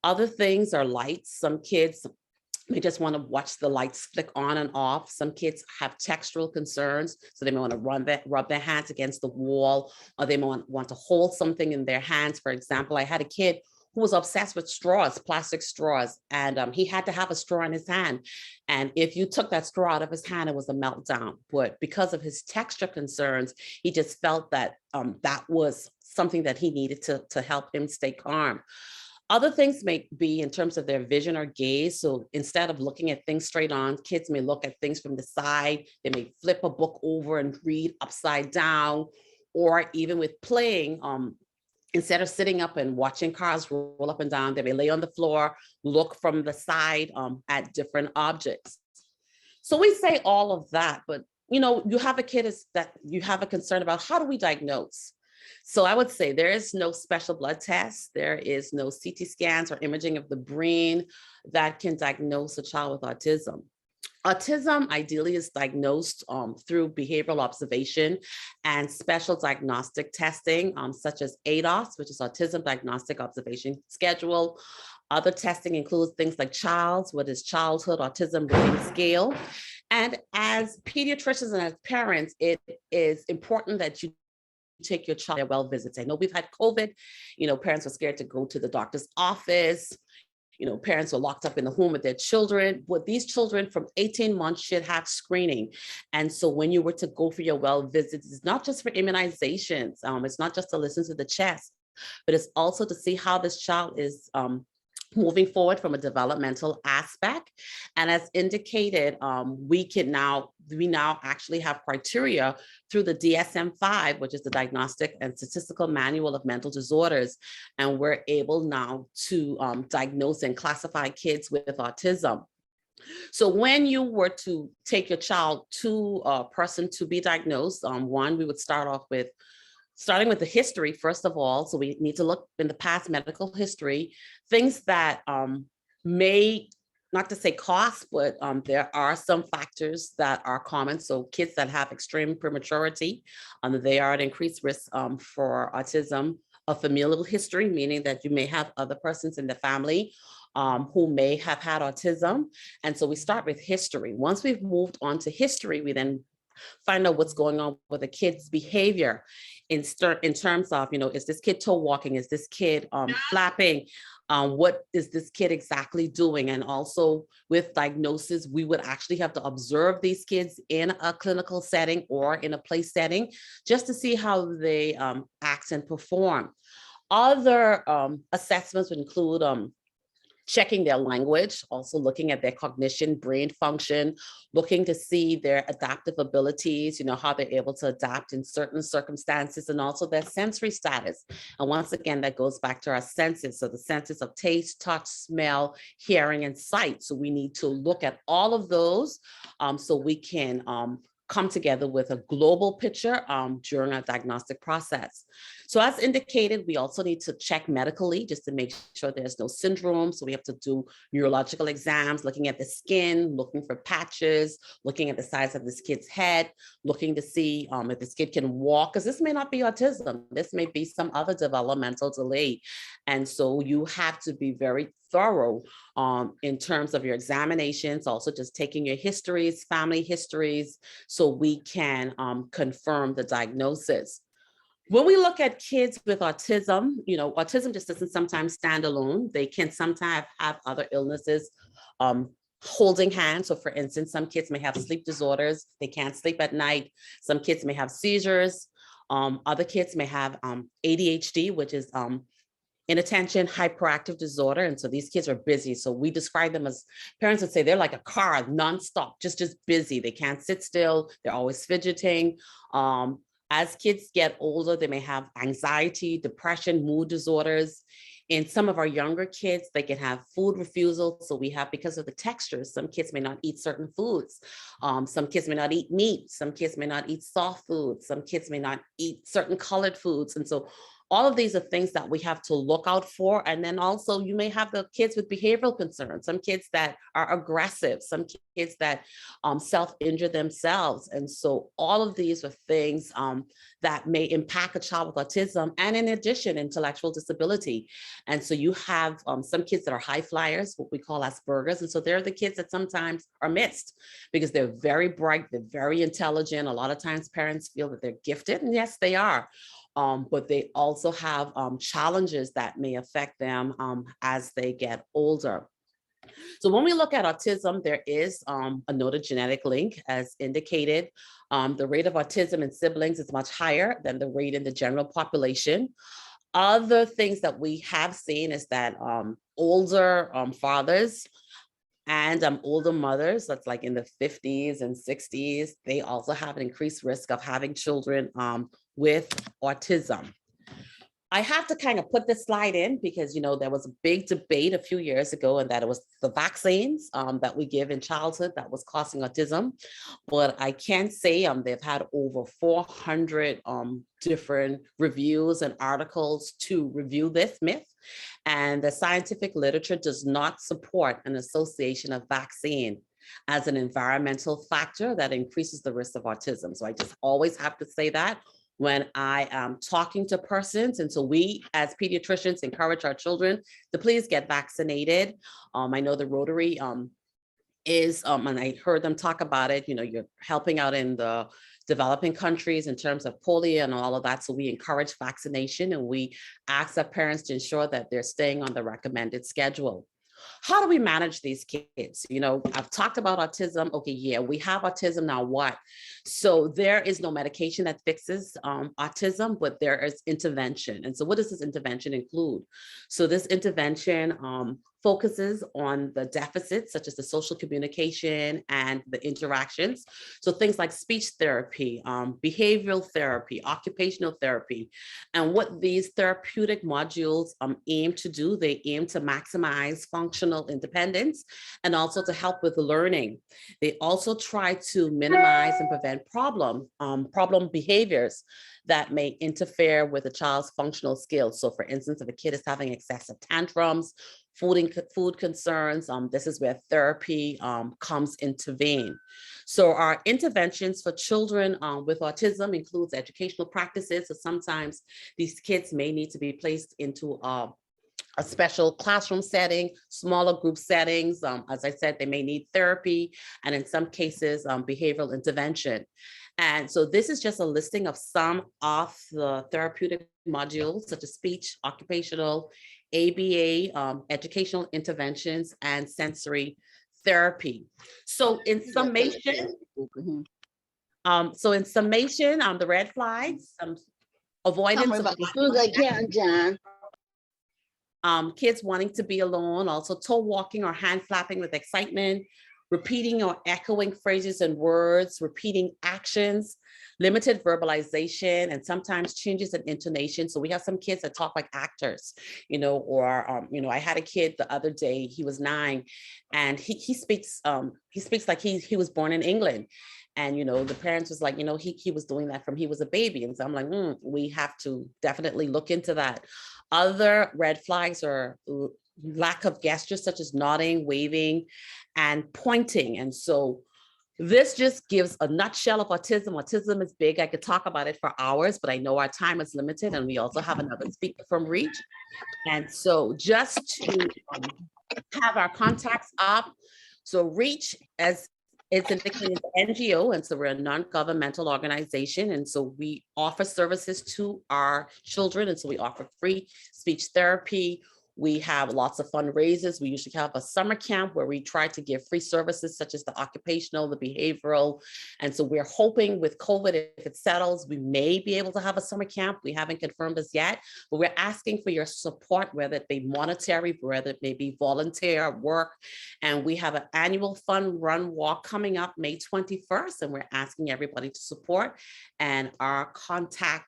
Other things are lights. Some kids may just want to watch the lights flick on and off. Some kids have textural concerns, so they may want to rub their hands against the wall, or they may want to hold something in their hands. For example, I had a kid who was obsessed with straws, plastic straws, and he had to have a straw in his hand. And if you took that straw out of his hand, it was a meltdown. But because of his texture concerns, he just felt that that was something that he needed to help him stay calm. Other things may be in terms of their vision or gaze. So instead of looking at things straight on, kids may look at things from the side. They may flip a book over and read upside down, or even with playing, instead of sitting up and watching cars roll up and down, they may lay on the floor, look from the side at different objects. So we say all of that, but you have a kid that you have a concern about, how do we diagnose? So I would say there is no special blood test. There is no CT scans or imaging of the brain that can diagnose a child with autism. Autism ideally is diagnosed through behavioral observation and special diagnostic testing, such as ADOS, which is Autism Diagnostic Observation Schedule. Other testing includes things like CHILDS, what is Childhood Autism Rating Scale. And as pediatricians and as parents, it is important that you take your child their well visits. I know we've had COVID, parents are scared to go to the doctor's office. Parents are locked up in the home with their children, but these children from 18 months should have screening. And so when you were to go for your well visits, it's not just for immunizations. It's not just to listen to the chest, but it's also to see how this child is moving forward from a developmental aspect. And as indicated, we now actually have criteria through the DSM-5, which is the Diagnostic and Statistical Manual of Mental Disorders. And we're able now to diagnose and classify kids with autism. So when you were to take your child to a person to be diagnosed, we would starting with the history, first of all. So we need to look in the past medical history, things that may, not to say cost, but there are some factors that are common. So kids that have extreme prematurity, they are at increased risk for autism. A familial history, meaning that you may have other persons in the family who may have had autism. And so we start with history. Once we've moved on to history, we then find out what's going on with the kid's behavior in terms of, is this kid toe walking? Is this kid flapping? What is this kid exactly doing? And also with diagnosis, we would actually have to observe these kids in a clinical setting or in a play setting just to see how they act and perform. Other assessments would include checking their language, also looking at their cognition, brain function, looking to see their adaptive abilities, how they're able to adapt in certain circumstances, and also their sensory status. And once again, that goes back to our senses. So the senses of taste, touch, smell, hearing, and sight. So we need to look at all of those so we can come together with a global picture during our diagnostic process. So as indicated, we also need to check medically just to make sure there's no syndrome. So we have to do neurological exams, looking at the skin, looking for patches, looking at the size of this kid's head, looking to see if this kid can walk, because this may not be autism. This may be some other developmental delay. And so you have to be very thorough in terms of your examinations, also just taking your histories, family histories, so we can confirm the diagnosis. When we look at kids with autism, autism just doesn't sometimes stand alone. They can sometimes have other illnesses holding hands. So for instance, some kids may have sleep disorders. They can't sleep at night. Some kids may have seizures. Other kids may have ADHD, which is inattention hyperactive disorder. And so these kids are busy. So we describe them as, parents would say they're like a car nonstop, just busy. They can't sit still. They're always fidgeting. As kids get older, they may have anxiety, depression, mood disorders. In some of our younger kids, they can have food refusal. So we have, because of the textures, some kids may not eat certain foods. Some kids may not eat meat. Some kids may not eat soft foods. Some kids may not eat certain colored foods. And so all of these are things that we have to look out for. And then also you may have the kids with behavioral concerns, some kids that are aggressive, some kids that self-injure themselves. And so all of these are things that may impact a child with autism, and in addition, intellectual disability. And so you have some kids that are high flyers, what we call Asperger's. And so they're the kids that sometimes are missed because they're very bright, they're very intelligent. A lot of times parents feel that they're gifted, and yes, they are. But they also have challenges that may affect them as they get older. So when we look at autism, there is a noted genetic link as indicated. The rate of autism in siblings is much higher than the rate in the general population. Other things that we have seen is that older fathers and older mothers, that's like in the 50s and 60s, they also have an increased risk of having children with autism. I have to kind of put this slide in because, there was a big debate a few years ago, and that it was the vaccines that we give in childhood that was causing autism. But I can say they've had over 400 different reviews and articles to review this myth. And the scientific literature does not support an association of vaccine as an environmental factor that increases the risk of autism. So I just always have to say that when I am talking to persons. And so we as pediatricians encourage our children to please get vaccinated. I know the Rotary is, and I heard them talk about it, you're helping out in the developing countries in terms of polio and all of that. So we encourage vaccination, and we ask our parents to ensure that they're staying on the recommended schedule. How do we manage these kids? I've talked about autism. Okay, yeah, we have autism, now what? So there is no medication that fixes autism, but there is intervention. And so what does this intervention include? So this intervention focuses on the deficits, such as the social communication and the interactions. So things like speech therapy, behavioral therapy, occupational therapy. And what these therapeutic modules aim to do, they aim to maximize functional independence and also to help with learning. They also try to minimize and prevent problem behaviors that may interfere with a child's functional skills. So for instance, if a kid is having excessive tantrums, food concerns, this is where therapy comes into vein. So our interventions for children with autism includes educational practices. So sometimes these kids may need to be placed into a special classroom setting, smaller group settings. As I said, they may need therapy, and in some cases, behavioral intervention. And so this is just a listing of some of the therapeutic modules, such as speech, occupational, ABA, educational interventions, and sensory therapy. So in summation, the red flags, avoidance of as soon as I can, John. Kids wanting to be alone, also toe walking or hand flapping with excitement, repeating or echoing phrases and words, repeating actions, limited verbalization, and sometimes changes in intonation. So we have some kids that talk like actors, or I had a kid the other day, he was 9, and he speaks like he was born in England. And, the parents was like, he was doing that from he was a baby. And so I'm like, we have to definitely look into that. Other red flags are lack of gestures such as nodding, waving, and pointing. And so this just gives a nutshell of autism. Autism is big. I could talk about it for hours, but I know our time is limited, and we also have another speaker from Reach. And so just to have our contacts up. So Reach, as it's indicated, an NGO, and so we're a non-governmental organization. And so we offer services to our children. And so we offer free speech therapy. We have lots of fundraisers. We usually have a summer camp where we try to give free services such as the occupational, the behavioral. And so we're hoping with COVID, if it settles, we may be able to have a summer camp. We haven't confirmed this yet, but we're asking for your support, whether it be monetary, whether it may be volunteer work. And we have an annual fun run walk coming up May 21st, and we're asking everybody to support. And our contact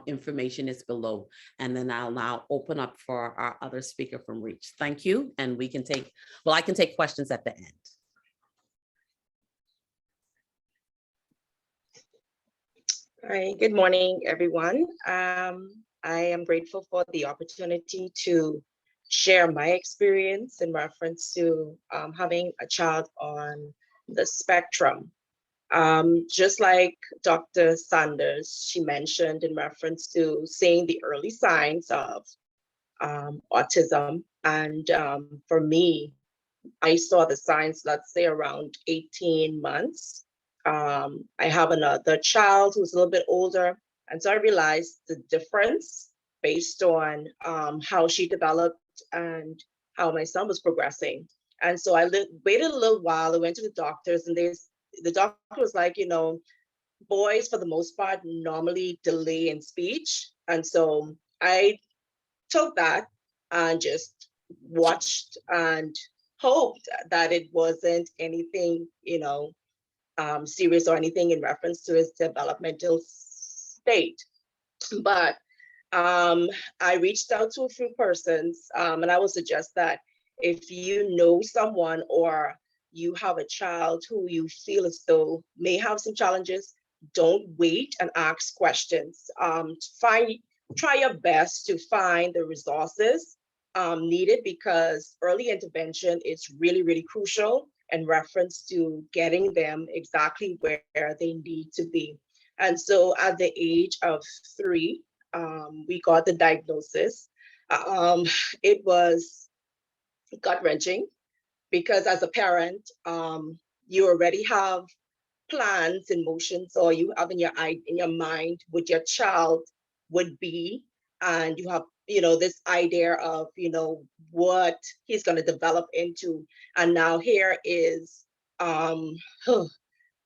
information is below. And then I'll now open up for our other speaker from Reach. Thank you. And I can take questions at the end. Hi, good morning, everyone. I am grateful for the opportunity to share my experience in reference to having a child on the spectrum. Just like Dr. Sanders, she mentioned in reference to seeing the early signs of autism. And for me, I saw the signs, let's say around 18 months. I have another child who's a little bit older. And so I realized the difference based on how she developed and how my son was progressing. And so I waited a little while. I went to the doctors, and the doctor was like, boys for the most part normally delay in speech. And so I took that and just watched and hoped that it wasn't anything, serious or anything in reference to his developmental state. But I reached out to a few persons, and I would suggest that if you know someone or you have a child who you feel as though may have some challenges, don't wait and ask questions. Try your best to find the resources needed, because early intervention is really, really crucial in reference to getting them exactly where they need to be. And so at the age of 3, we got the diagnosis. It was gut-wrenching, because as a parent, you already have plans in motions, or you have in your mind what your child would be, and you have this idea of what he's going to develop into. And now here is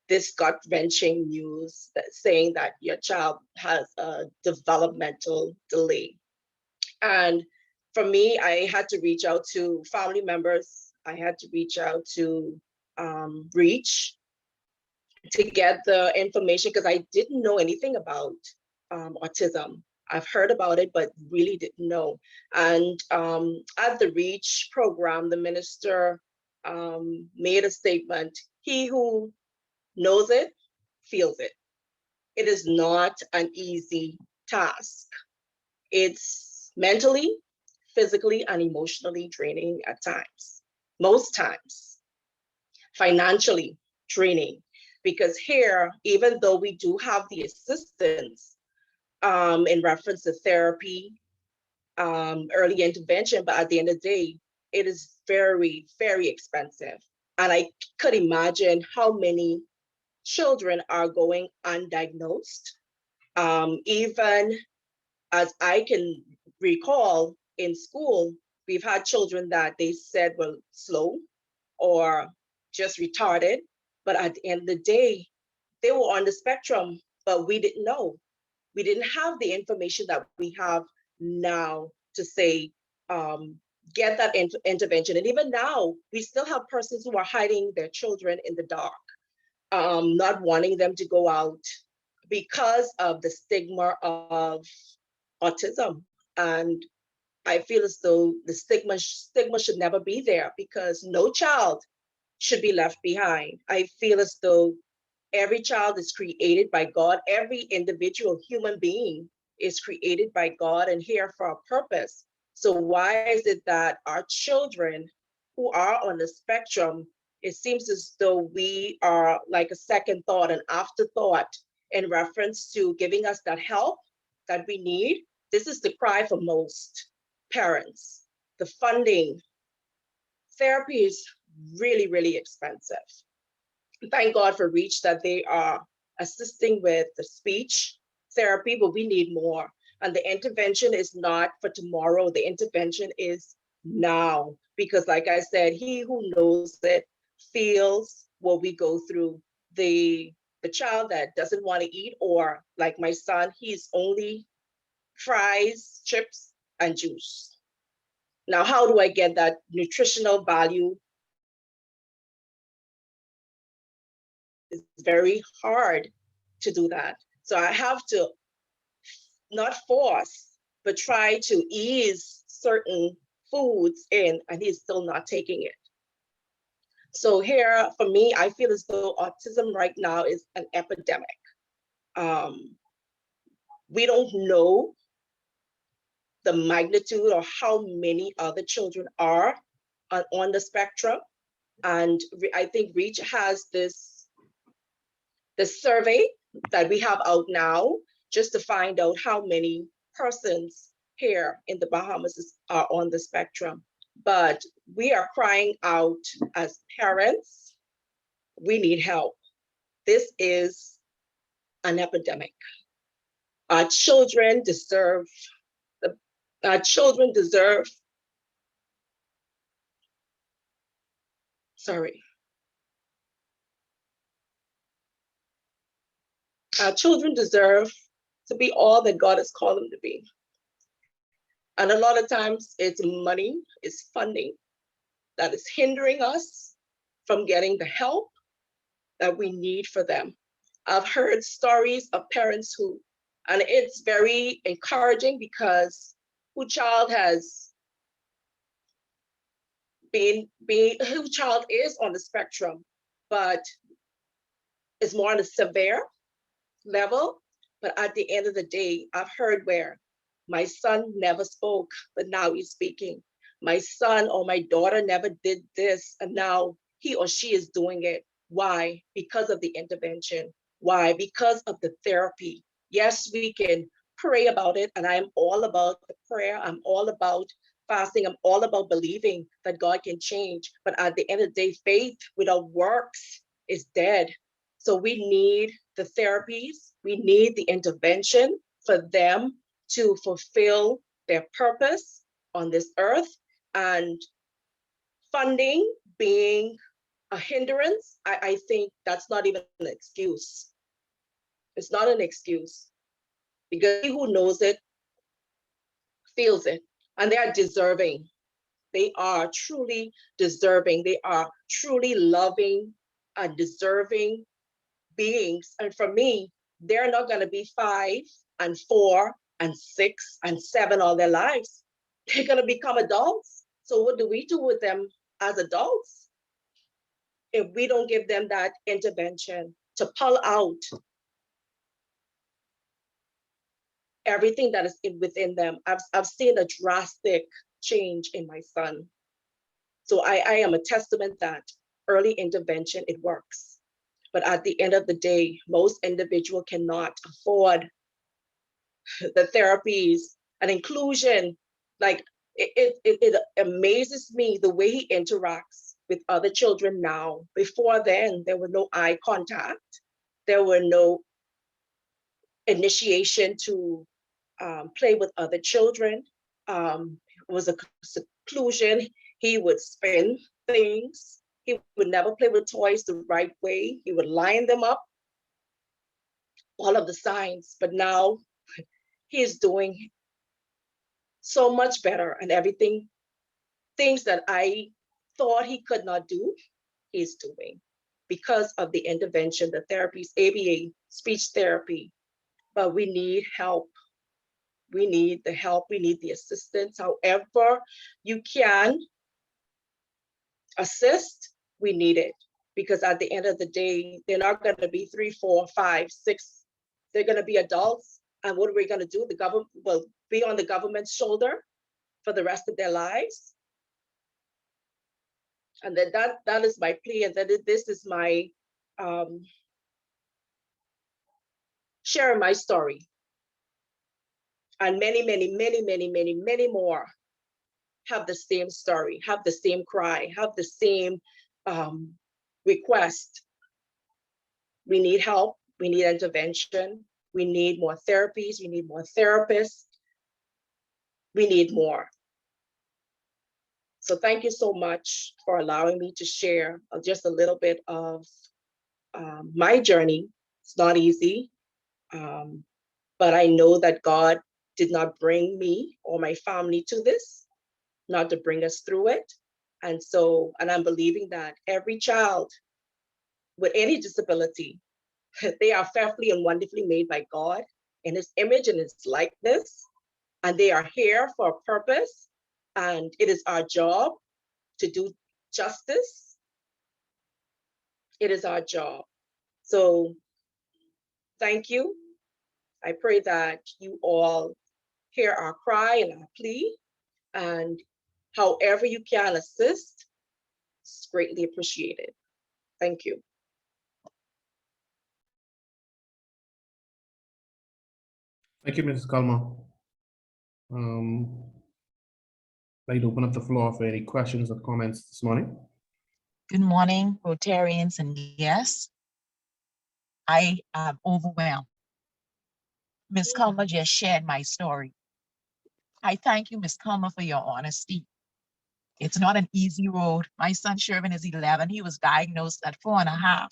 this gut-wrenching news saying that your child has a developmental delay. And for me, I had to reach out to family members. I had to reach out to Reach to get the information, because I didn't know anything about autism. I've heard about it, but really didn't know. And at the Reach program, the minister made a statement: he who knows it, feels it. It is not an easy task. It's mentally, physically, and emotionally draining at times, most times. Financially draining, because here, even though we do have the assistance in reference to therapy, early intervention, but at the end of the day, it is very, very expensive. And I could imagine how many children are going undiagnosed. Even as I can recall, in school, we've had children that they said were slow or just retarded, but at the end of the day, they were on the spectrum, but we didn't know. We didn't have the information that we have now to say, get that intervention. And even now, we still have persons who are hiding their children in the dark, not wanting them to go out because of the stigma of autism. And I feel as though the stigma should never be there, because no child should be left behind. I feel as though every child is created by God. Every individual human being is created by God and here for a purpose. So why is it that our children who are on the spectrum, it seems as though we are like a second thought, an afterthought in reference to giving us that help that we need? This is the cry for most parents. The funding, therapy is really, really expensive. Thank God for Reach that they are assisting with the speech therapy, but we need more. And the intervention is not for tomorrow. The intervention is now, because like I said, he who knows it feels what we go through. The child that doesn't want to eat, or like my son, he's only fries, chips, and juice. Now, how do I get that nutritional value? It's very hard to do that. So I have to not force, but try to ease certain foods in, and he's still not taking it. So here, for me, I feel as though autism right now is an epidemic. We don't know the magnitude or how many other children are on the spectrum. And I think Reach has this survey that we have out now, just to find out how many persons here in the Bahamas are on the spectrum. But we are crying out as parents, we need help. This is an epidemic. Our children deserve, sorry. Our children deserve to be all that God has called them to be. And a lot of times it's money, it's funding that is hindering us from getting the help that we need for them. I've heard stories of parents who, and it's very encouraging, because who child has who child is on the spectrum, but is more on a severe level. But at the end of the day, I've heard where my son never spoke, but now he's speaking. My son or my daughter never did this, and now he or she is doing it. Why? Because of the intervention. Why? Because of the therapy. Yes, we can pray about it, and I'm all about the prayer. I'm all about fasting. I'm all about believing that God can change. But at the end of the day, faith without works is dead. So we need the therapies, we need the intervention for them to fulfill their purpose on this earth. And funding being a hindrance, I think that's not even an excuse. It's not an excuse, because he who knows it feels it, and they are deserving. They are truly deserving. They are truly loving and deserving beings. And for me, they're not going to be 5 and 4 and 6 and 7 all their lives. They're going to become adults. So what do we do with them as adults if we don't give them that intervention to pull out everything that is within them? I've seen a drastic change in my son. So I am a testament that early intervention, it works. But at the end of the day, most individuals cannot afford the therapies and inclusion. Like it amazes me the way he interacts with other children now. Before then, there were no eye contact. There were no initiation to play with other children. It was a seclusion. He would spin things. He would never play with toys the right way. He would line them up, all of the signs. But now he's doing so much better, and things that I thought he could not do, he's doing because of the intervention, the therapies, ABA, speech therapy. But we need help. We need the help. We need the assistance. However you can assist, we need it. Because at the end of the day, they're not going to be 3, 4, 5, 6. They're going to be adults. And what are we going to do? The government will be on the government's shoulder for the rest of their lives. And then that is my plea. And then this is my sharing my story. And many, many, many, many, many, many more have the same story, have the same cry, have the same request. We need help. We need intervention. We need more therapies. We need more therapists. We need more. So thank you so much for allowing me to share just a little bit of my journey. It's not easy, but I know that God did not bring me or my family to this, not to bring us through it. And I'm believing that every child with any disability, they are fearfully and wonderfully made by God in his image and his likeness, and they are here for a purpose, and it is our job to do justice. It is our job. So thank you. I pray that you all hear our cry and our plea, and however you can assist, it's greatly appreciated. Thank you. Thank you, Mrs. Kalma. I'd like to open up the floor for any questions or comments this morning. Good morning, Rotarians and guests. I am overwhelmed. Ms. Kalma just shared my story. I thank you, Ms. Kalma, for your honesty. It's not an easy road. My son Shervin is 11. He was diagnosed at 4.5,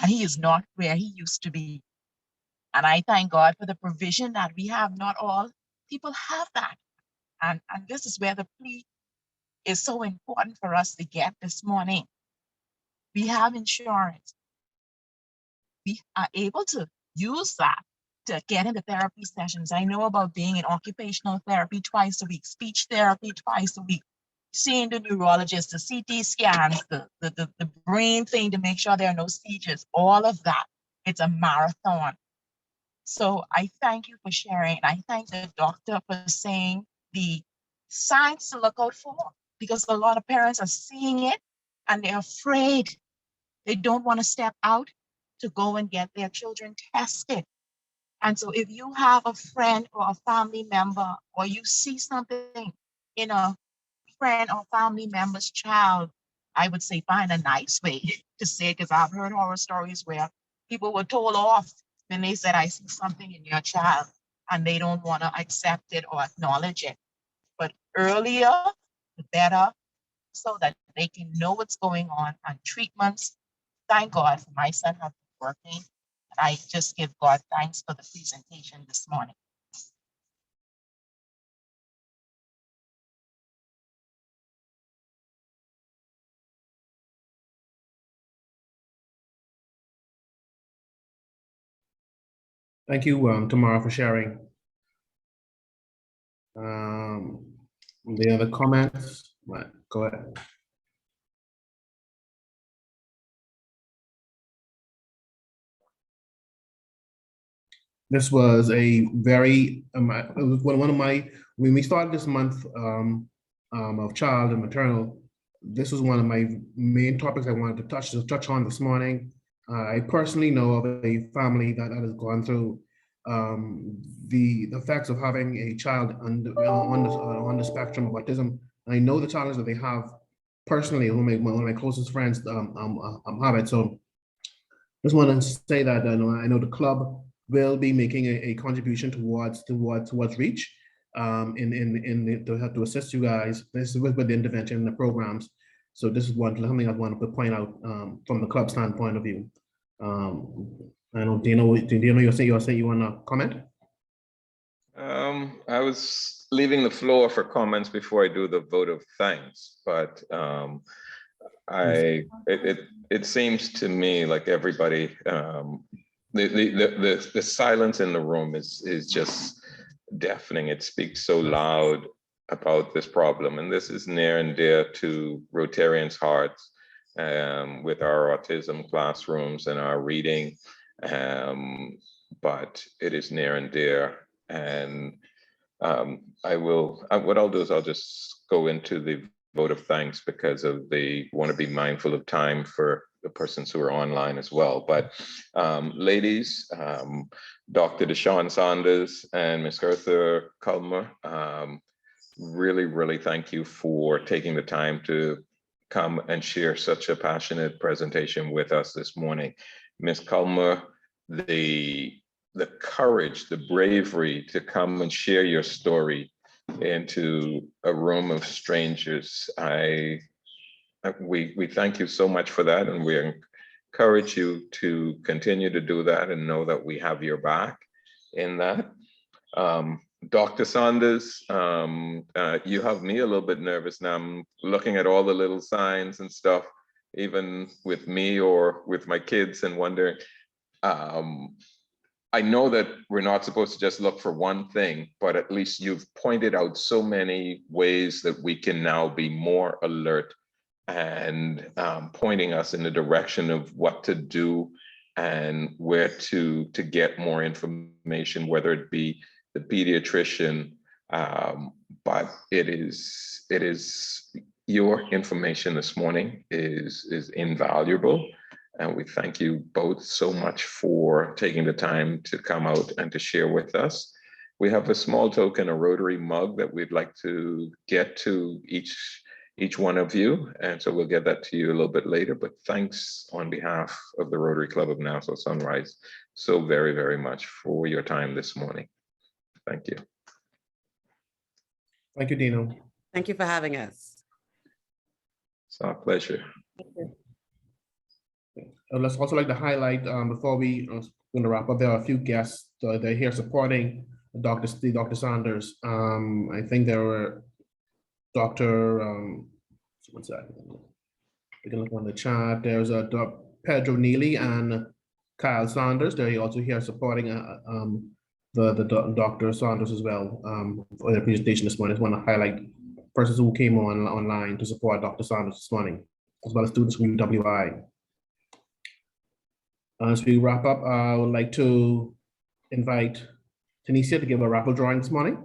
and he is not where he used to be. And I thank God for the provision that we have. Not all people have that. And this is where the plea is so important for us to get this morning. We have insurance. We are able to use that to get into therapy sessions. I know about being in occupational therapy twice a week, speech therapy twice a week, seeing the neurologist, the CT scans, the brain thing to make sure there are no seizures, all of that. It's a marathon. So I thank you for sharing. I thank the doctor for saying the signs to look out for, because a lot of parents are seeing it and they're afraid. They don't want to step out to go and get their children tested. And so if you have a friend or a family member, or you see something in a friend or family member's child, I would say find a nice way to say it, because I've heard horror stories where people were told off when they said, I see something in your child, and they don't want to accept it or acknowledge it. But earlier, the better, so that they can know what's going on, and treatments. Thank God for my son have been working. And I just give God thanks for the presentation this morning. Thank you, Tamara, for sharing. The other comments? Right, go ahead. This was a very, it was one of my, when we started this month of child and maternal, this was one of my main topics I wanted to touch on this morning. I personally know of a family that has gone through the effects of having a child on the spectrum of autism. I know the challenges that they have personally. One of my closest friends have it. So just want to say that I know the club will be making a contribution towards reach to assist you guys. This is with the intervention and the programs. So this is something I want to point out from the club standpoint of view. I know, Dino, you want to comment? I was leaving the floor for comments before I do the vote of thanks, but it seems to me like everybody, the silence in the room is just deafening. It speaks so loud about this problem, and this is near and dear to Rotarians' hearts with our autism classrooms and our reading, but it is near and dear. And what I'll do is I'll just go into the vote of thanks because of want to be mindful of time for the persons who are online as well. But ladies, Dr. Deshawn Saunders and Ms. Gertha Culmer, really, really thank you for taking the time to come and share such a passionate presentation with us this morning. Ms. Culmer, the courage, the bravery to come and share your story into a room of strangers. We thank you so much for that, and we encourage you to continue to do that and know that we have your back in that. Dr. Saunders, you have me a little bit nervous now. I'm looking at all the little signs and stuff, even with me or with my kids, and wondering, I know that we're not supposed to just look for one thing, but at least you've pointed out so many ways that we can now be more alert and pointing us in the direction of what to do and where to get more information, whether it be the pediatrician, but it is your information this morning is invaluable. And we thank you both so much for taking the time to come out and to share with us. We have a small token, a Rotary mug that we'd like to get to each one of you. And so we'll get that to you a little bit later, but thanks on behalf of the Rotary Club of Nassau Sunrise so very, very much for your time this morning. Thank you. Thank you, Dino. Thank you for having us. It's our pleasure. Let's also like to highlight before we going to wrap up. There are a few guests that are here supporting Dr. Saunders. I think there were Dr. One second. We can look on the chat. There's a Pedro Neely and Kyle Saunders. They're also here supporting the Dr. Saunders as well for their presentation this morning. I just want to highlight persons who came online to support Dr. Saunders this morning, as well as students from UWI. As we wrap up, I would like to invite Tanisha to give a raffle drawing this morning.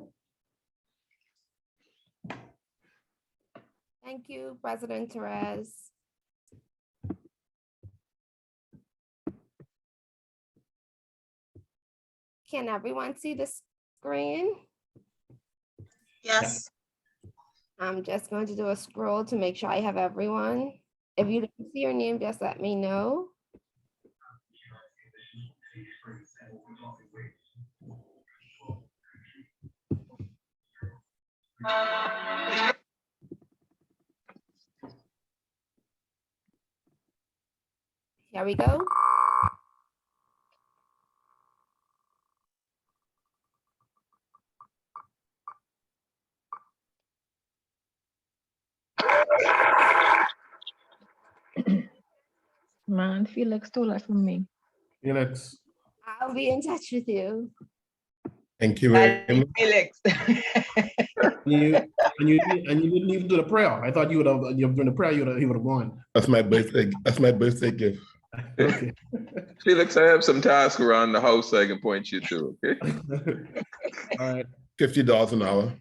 Thank you, President Therese. Can everyone see the screen? Yes. I'm just going to do a scroll to make sure I have everyone. If you don't see your name, just let me know. Here we go. Man, Felix stole that from me. Felix. I'll be in touch with you. Thank you very much. Felix. You didn't even do the prayer. I thought you would have. You're doing the prayer. He would have won. That's my birthday. That's my birthday gift. Okay. Felix, I have some tasks around the house I can point you to. Okay. All right. $50 an hour.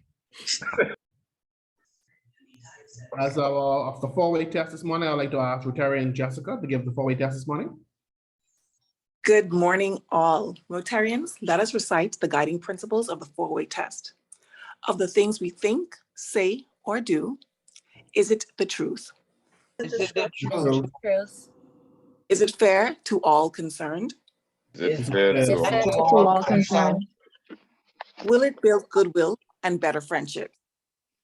As of the four-way test this morning, I'd like to ask Rotarian Jessica to give the four-way test this morning. Good morning, all. Rotarians, let us recite the guiding principles of the four-way test. Of the things we think, say, or do, is it the truth? Is it the truth? Is it fair to all concerned? Is it fair to all concerned? Will it build goodwill and better friendship?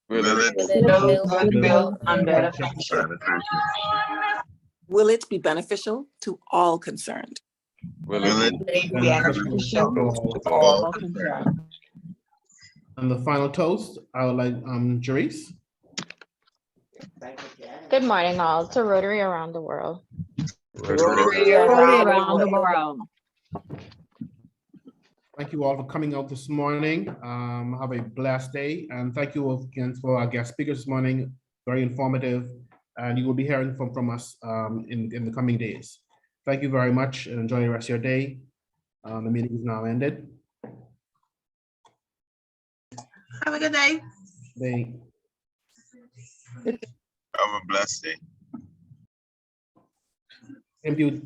Will it build goodwill and better friendship? Will it be beneficial to all concerned? Will it be beneficial to all concerned? And the final toast, I would like Jerice. Good morning, all, to Rotary around the world. Rotary Around the world. Thank you all for coming out this morning. Have a blessed day. And thank you again for our guest speakers this morning. Very informative. And you will be hearing from us in the coming days. Thank you very much and enjoy the rest of your day. The meeting is now ended. Have a good day. Have a blessed day. Thank you.